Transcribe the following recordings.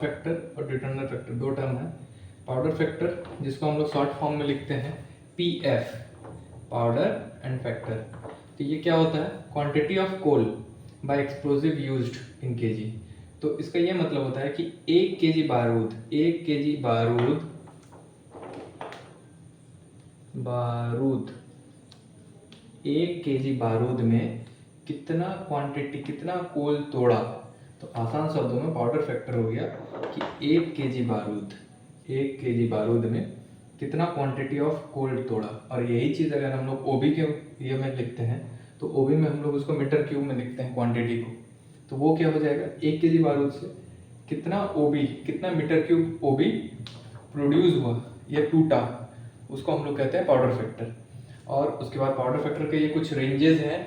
Factor और determinant factor दो term है। पाउडर फैक्टर जिसको हम लोग शॉर्ट फॉर्म में लिखते हैं पीएफ, पाउडर एंड फैक्टर। तो ये क्या होता है? Quantity of coal by explosive used in KG. तो इसका ये मतलब होता है कि 1 केजी बारूद, 1 केजी बारूद 1 केजी बारूद में कितना क्वांटिटी, कितना कोल तोड़ा। तो आसान शब्दों में पाउडर फैक्टर हो गया कि 1 केजी बारूद, 1 केजी बारूद में कितना क्वांटिटी ऑफ कोल तोड़ा। और यही चीज़ अगर हम लोग ओबी के ये में लिखते हैं तो ओबी में हम लोग उसको मीटर क्यूब में लिखते हैं क्वांटिटी को। तो वो क्या हो जाएगा? 1 केजी बारूद से कितना ओबी, कितना मीटर क्यूब ओबी प्रोड्यूस हुआ या टूटा, उसको हम लोग कहते हैं पाउडर फैक्टर। और उसके बाद पाउडर फैक्टर के ये कुछ रेंजेस हैं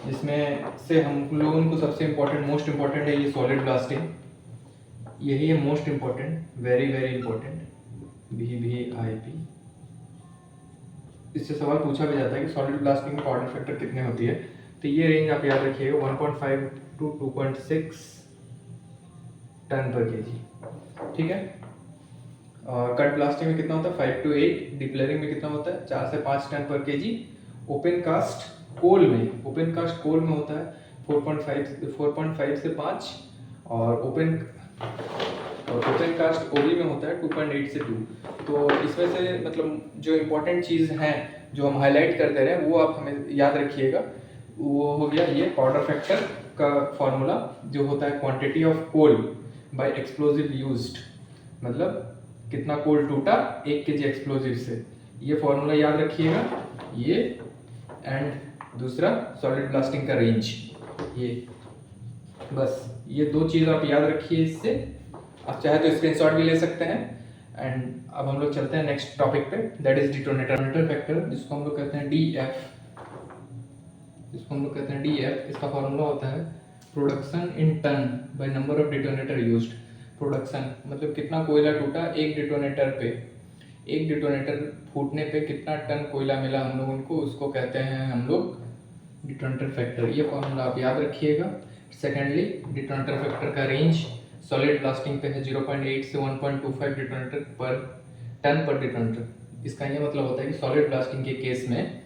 जिसमें से हम लोगों को सबसे इम्पोर्टेंट, मोस्ट इम्पोर्टेंट है ये सॉलिड ब्लास्टिंग। यही है most important, very very important, VVIP। इससे सवाल पूछा भी जाता है कि सॉलिड ब्लास्टिंग में पाउडर फैक्टर कितने होती है। तो ये रेंज आप याद रखिएगा 1.5 to 2.6 टन पर केजी, ठीक है। और कट ब्लास्टिंग में कितना होता है? 5 to 8। डिप्लेरिंग में कितना होता है? 4 से 5 टन पर केजी। ओपन कास्ट कोल में, ओपन कास्ट कोल में होता है 4.5 से 5। और ओपन कास्ट ओबी में होता है 2.8 से 2। तो इसमें से मतलब जो इम्पोर्टेंट चीज़ हैं जो हम हाईलाइट करते रहे वो आप हमें याद रखिएगा। वो हो गया ये पाउडर फैक्टर का फॉर्मूला जो होता है quantity of coal by explosive used, मतलब कितना कोल टूटा 1 केजी एक्सप्लोजिव से। ये फॉर्मूला याद रखिएगा ये। एंड दूसरा सॉलिड ब्लास्टिंग का रेंज, ये बस ये दो चीज़ आप याद रखिए। इससे आप चाहे तो स्क्रीनशॉट भी ले सकते हैं। एंड अब हम लोग चलते हैं नेक्स्ट टॉपिक पे, दैट इज डिटोनेटर फैक्टर, जिसको हम लोग कहते हैं DF। इसका फॉर्मूला होता है production in tonne by number of detonator used. Production मतलब कितना कोयला टूटा एक डिटोनेटर पे, एक डिटोनेटर फूटने पे कितना टन कोयला मिला हम लोग उनको, उसको कहते हैं हम लोग डिटोनेटर फैक्टर। ये फॉर्मूला आप याद रखिएगा। सेकेंडली डिटोनेटर फैक्टर का रेंज सॉलिड ब्लास्टिंग पे है 0.8 से 1.25 डिटोनेटर पर टन पर डिटोनेटर। इसका ये मतलब होता है कि सॉलिड ब्लास्टिंग के केस में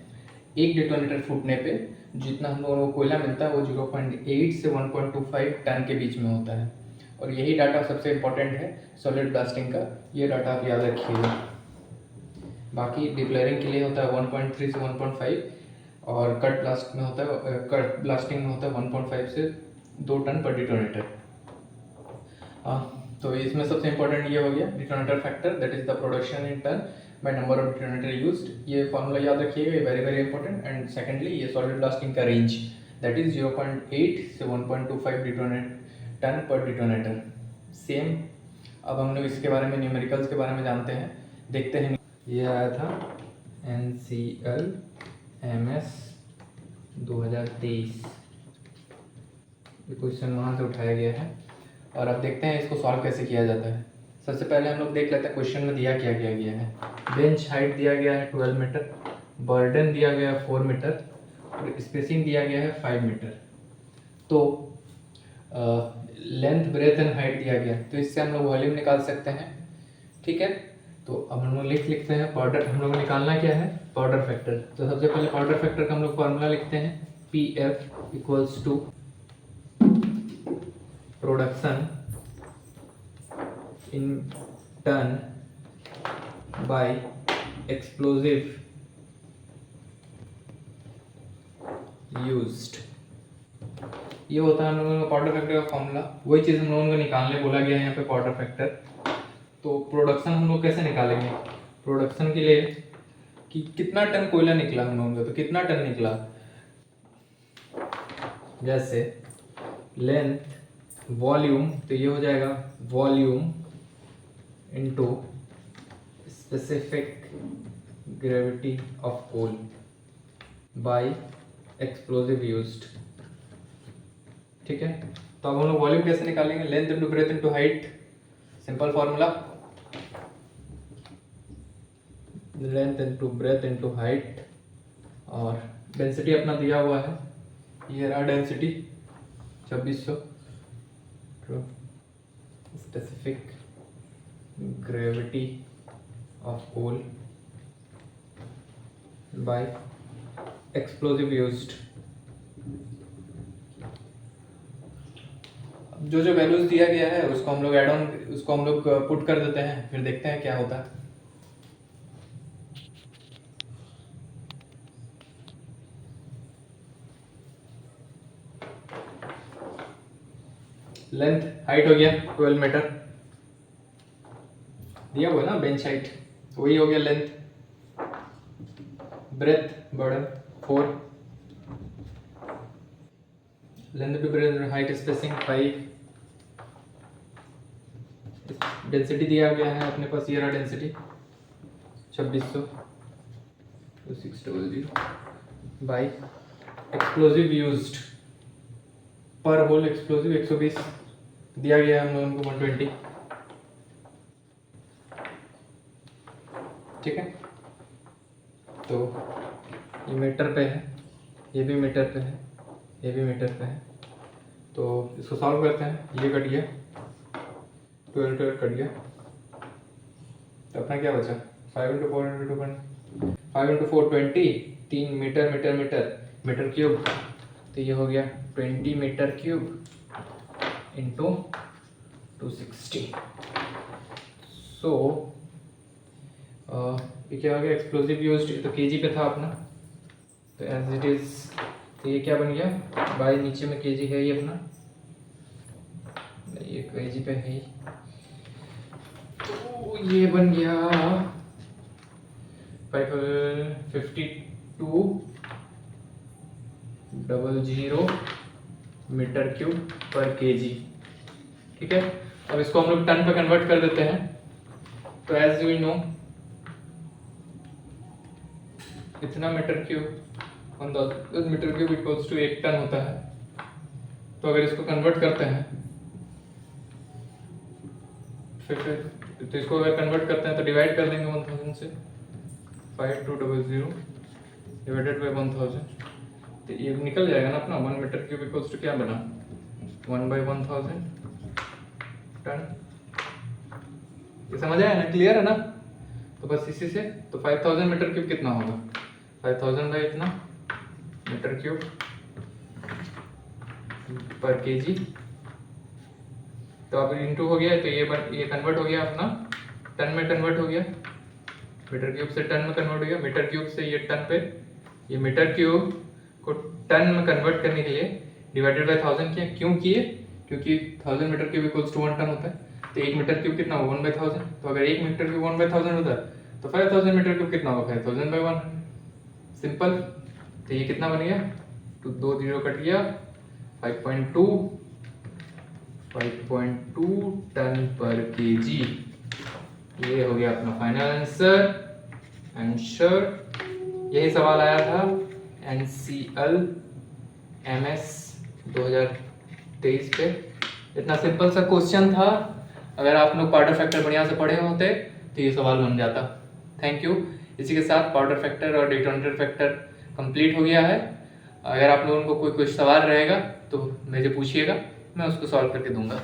एक डिटोनेटर फूटने पे जितना हम लोगों को कोयला मिलता है वो 0.8 से 1.25 टन के बीच में होता है। और यही डाटा सबसे इम्पोर्टेंट है सॉलिड ब्लास्टिंग का, ये डाटा आप याद रखिएगा। बाकी डिप्लेयरिंग के लिए होता है 1.3 से 1.5 और कट ब्लास्ट में होता है, कट ब्लास्टिंग में होता है 1.5 से 2 टन पर डिटोनेटर। तो इसमें सबसे इम्पोर्टेंट ये हो गया detonator factor, that is the production in tonne by number of detonator used. ये फॉर्मूला याद रखिएगा, ये very very important. And secondly ये सॉलिड ब्लास्टिंग का रेंज दैट इज 0.8 से 1.25 टन पर डिटोनेटर। सेम अब हम लोग इसके बारे में न्यूमेरिकल्स के बारे में जानते हैं, देखते हैं। ये आया था NCL MS 2023, ये क्वेश्चन वहाँ से उठाया गया है। और अब देखते हैं इसको सॉल्व कैसे किया जाता है। सबसे पहले हम लोग देख लेते हैं क्वेश्चन में दिया क्या किया गया है। बेंच हाइट दिया गया है 12 मीटर, बर्डन दिया गया है 4 मीटर और स्पेसिंग दिया गया है 5 मीटर। तो लेंथ ब्रेथ एंड हाइट दिया गया, तो इससे हम लोग वॉल्यूम निकाल सकते हैं, ठीक है। तो अब हम लोग लिखते हैं पाउडर, हम लोग को निकालना क्या है? Powder factor. तो सबसे पहले पाउडर फैक्टर का हम लोग फार्मूला लिखते हैं PF equals to production in tonne by explosive used. ये होता है हम लोगों का पाउडर फैक्टर का फॉर्मूला। वही चीज़ हम लोगों को निकालने बोला गया है यहाँ पे पाउडर फैक्टर। तो प्रोडक्शन हम लोग कैसे निकालेंगे? प्रोडक्शन के लिए कि कितना टन कोयला निकला हम लोगों का, तो कितना टन निकला, जैसे लेंथ वॉल्यूम, तो ये हो जाएगा volume into specific gravity of coal by explosive used, ठीक है। तो अब हम लोग वॉल्यूम कैसे निकालेंगे? Length into breadth into height, simple formula, length into breadth into height. और डेंसिटी अपना दिया हुआ है, ये रहा density 2600, specific gravity of coal by explosive used. जो जो वैल्यूज दिया गया है उसको हम लोग ऐड ऑन, उसको हम लोग पुट कर देते हैं, फिर देखते हैं क्या होता है। लेंथ हाइट हो गया 12 मीटर दिया हुआ ना, बेंच हाइट वही हो गया length. Breadth burden 4, length to breadth height spacing 5, density दिया गया है अपने पास, ये रहा डेंसिटी 2600 600 बाई एक्सप्लोजिव यूज्ड पर होल एक्सप्लोजिव 120 दिया गया है हम लोगों को 120। ठीक है, तो ये मीटर पे है, ये भी मीटर पे है, ये भी मीटर पे है, तो इसको सॉल्व करते हैं। ये कट गया 12 कट गया, तो अपना क्या बचा 5 × 4 × 2 5 × 4 20, 3 metre metre metre metre cube, तो ये हो गया 20 मीटर क्यूब इंटू 260। सो ये क्या हो गया, एक्सप्लोजिव यूज्ड तो केजी पे था अपना, तो एज इट इज, तो ये क्या बन गया बाय नीचे में केजी है ये अपना, ये केजी पे है, तो ये बन गया 5200 मीटर क्यूब पर केजी। ठीक है, अब इसको हम लोग टन पे कन्वर्ट कर देते हैं। तो एज वी नो इतना metre cube 1000 metre cube equals to 1 ton होता है। तो अगर इसको कन्वर्ट करते हैं फिर तो इसको अगर कन्वर्ट करते हैं तो डिवाइड कर देंगे 1000 से, 5200 डिवाइडेड बाय 1000, तो ये निकल जाएगा ना अपना 1 मीटर क्यूब इक्वल्स टू क्या बना 1/1000 टन। ये समझ आया ना, क्लियर है ना? तो बस इसी से तो 5000 मीटर क्यूब कितना होगा, 5000 बाई इतना मीटर क्यूब पर केजी, तो अब इंटू हो गया, तो ये कन्वर्ट हो गया अपना टन में, कन्वर्ट हो गया मीटर क्यूब से टन में कन्वर्ट हो गया, मीटर क्यूब से ये टन पे, ये मीटर क्यूब को टन में कन्वर्ट करने के लिए डिवाइडेड बाय 1000 किया। क्यों किए, क्योंकि 1000 metre cube equals to 1 ton होता है, तो 1 मीटर क्यूब कितना होगा 1/1000, तो अगर 1 मीटर क्यूब 1/1000 होता है तो 5000 मीटर क्यूब कितना होगा 5000/1, सिंपल। तो ये कितना बन गया, तो 2 0 कट गया, 5.2 टन पर केजी। ये हो गया अपना फाइनल आंसर। यही सवाल आया था NCL MS 2023 पे। इतना सिंपल सा क्वेश्चन था, अगर आप लोग पाउडर फैक्टर बढ़िया से पढ़े होते तो ये सवाल बन जाता। Thank you. इसी के साथ पाउडर फैक्टर और डिटोनेटर फैक्टर कंप्लीट हो गया है। अगर आप लोगों को कोई सवाल रहेगा तो मुझे पूछिएगा, मैं उसको सॉल्व करके दूंगा।